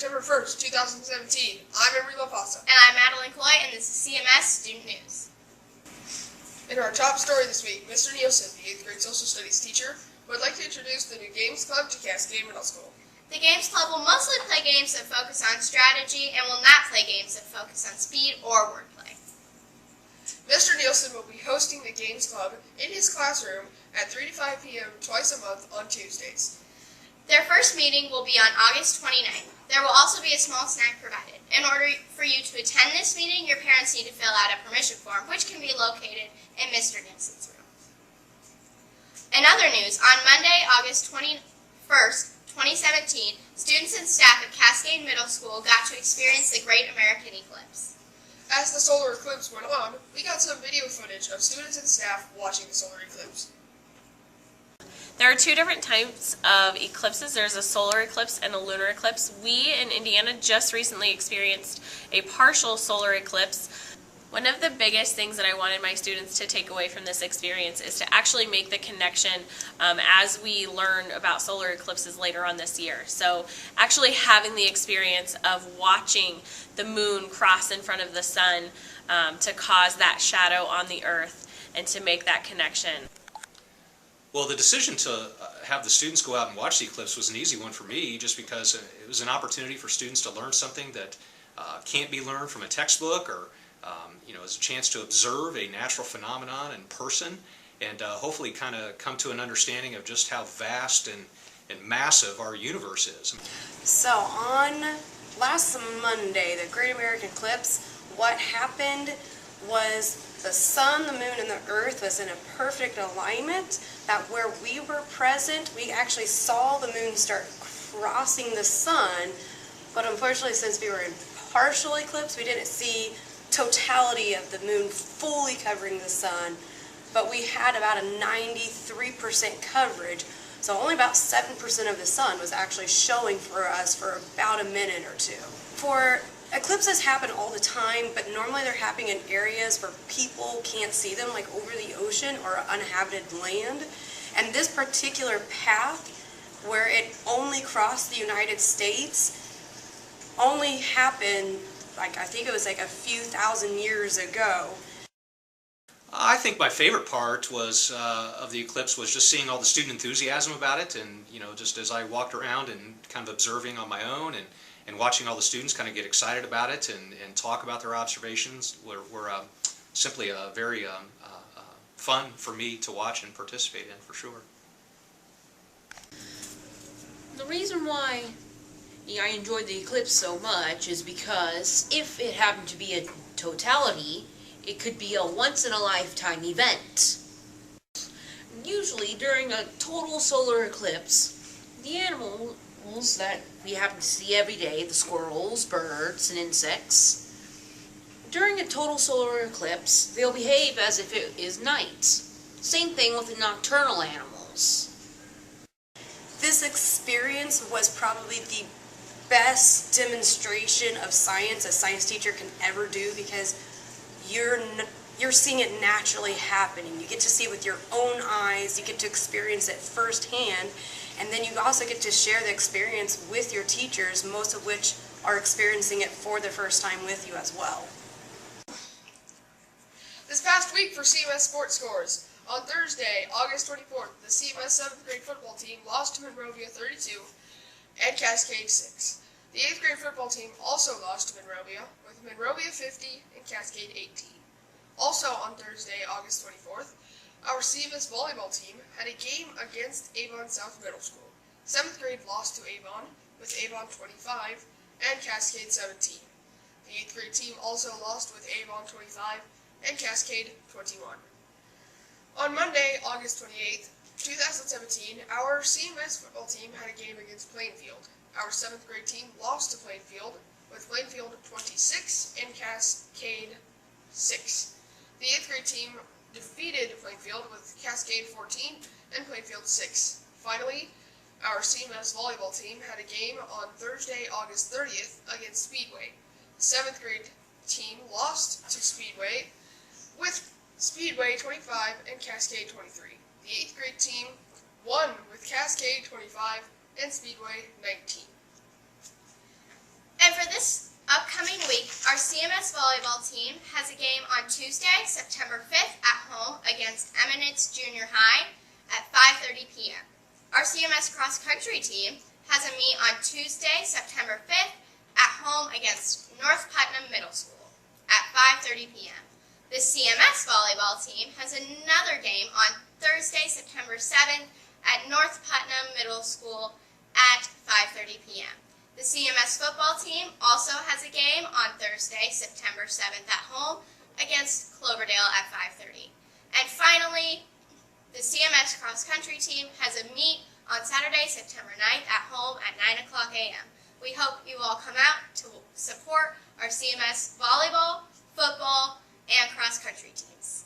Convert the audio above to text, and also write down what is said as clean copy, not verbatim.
September 1st, 2017. I'm Emery LaFassa. And I'm Madeline Coy, and this is CMS Student News. In our top story this week, Mr. Nielsen, the 8th grade social studies teacher, would like to introduce the new Games Club to Cascade Middle School. The Games Club will mostly play games that focus on strategy and will not play games that focus on speed or wordplay. Mr. Nielsen will be hosting the Games Club in his classroom at 3 to 5 p.m. twice a month on Tuesdays. Their first meeting will be on August 29th. There will also be a small snack provided. In order for you to attend this meeting, your parents need to fill out a permission form, which can be located in Mr. Nielsen's room. In other news, on Monday, August 21st, 2017, students and staff at Cascade Middle School got to experience the Great American Eclipse. As the solar eclipse went on, we got some video footage of students and staff watching the solar eclipse. There are two different types of eclipses. There's a solar eclipse and a lunar eclipse. We in Indiana just recently experienced a partial solar eclipse. One of the biggest things that I wanted my students to take away from this experience is to actually make the connection as we learn about solar eclipses later on this year. So actually having the experience of watching the moon cross in front of the sun to cause that shadow on the earth and to make that connection. Well, the decision to have the students go out and watch the eclipse was an easy one for me, just because it was an opportunity for students to learn something that can't be learned from a textbook, or as a chance to observe a natural phenomenon in person, and hopefully kind of come to an understanding of just how vast and massive our universe is. So on last Monday, the Great American Eclipse, what happened was the sun, the moon, and the earth was in a perfect alignment, that where we were present, we actually saw the moon start crossing the sun, but unfortunately since we were in partial eclipse, we didn't see totality of the moon fully covering the sun, but we had about a 93% coverage, so only about 7% of the sun was actually showing for us for about a minute or two. Eclipses happen all the time, but normally they're happening in areas where people can't see them, like over the ocean or uninhabited land. And this particular path, where it only crossed the United States, only happened, I think it was like a few thousand years ago. I think my favorite part was of the eclipse was just seeing all the student enthusiasm about it, and just as I walked around and kind of observing on my own and watching all the students kind of get excited about it and talk about their observations were simply very fun for me to watch and participate in, for sure. The reason why I enjoyed the eclipse so much is because if it happened to be a totality, it could be a once-in-a-lifetime event. Usually during a total solar eclipse, the animals that we happen to see every day, the squirrels, birds, and insects, during a total solar eclipse, they'll behave as if it is night. Same thing with the nocturnal animals. This experience was probably the best demonstration of science a science teacher can ever do, because you're seeing it naturally happening. You get to see it with your own eyes, you get to experience it firsthand, and then you also get to share the experience with your teachers, most of which are experiencing it for the first time with you as well. This past week for CMS Sports Scores. On Thursday, August 24th, the CMS 7th grade football team lost to Monrovia 32 and Cascade 6. The 8th grade football team also lost to Monrovia, with Monrovia 50 and Cascade 18. Also on Thursday, August 24th, our CMS volleyball team had a game against Avon South Middle School. 7th grade lost to Avon, with Avon 25 and Cascade 17. The 8th grade team also lost with Avon 25 and Cascade 21. On Monday, August 28th, 2017, our CMS football team had a game against Plainfield. Our 7th grade team lost to Plainfield, with Plainfield 26 and Cascade 6. The 8th grade team defeated Plainfield with Cascade 14 and Plainfield 6. Finally, our CMS volleyball team had a game on Thursday, August 30th against Speedway. The 7th grade team lost to Speedway with Speedway 25 and Cascade 23. The 8th grade team won with Cascade 25 and Speedway 19. Our CMS volleyball team has a game on Tuesday, September 5th at home against Eminence Junior High at 5:30 p.m. Our CMS cross-country team has a meet on Tuesday, September 5th at home against North Putnam Middle School at 5:30 p.m. The CMS volleyball team has another game on Thursday, September 7th at North Putnam Middle School at 5:30 p.m. The CMS football team also has a game on Thursday, September 7th at home against Cloverdale at 5:30. And finally, the CMS cross-country team has a meet on Saturday, September 9th at home at 9 o'clock a.m. We hope you all come out to support our CMS volleyball, football, and cross-country teams.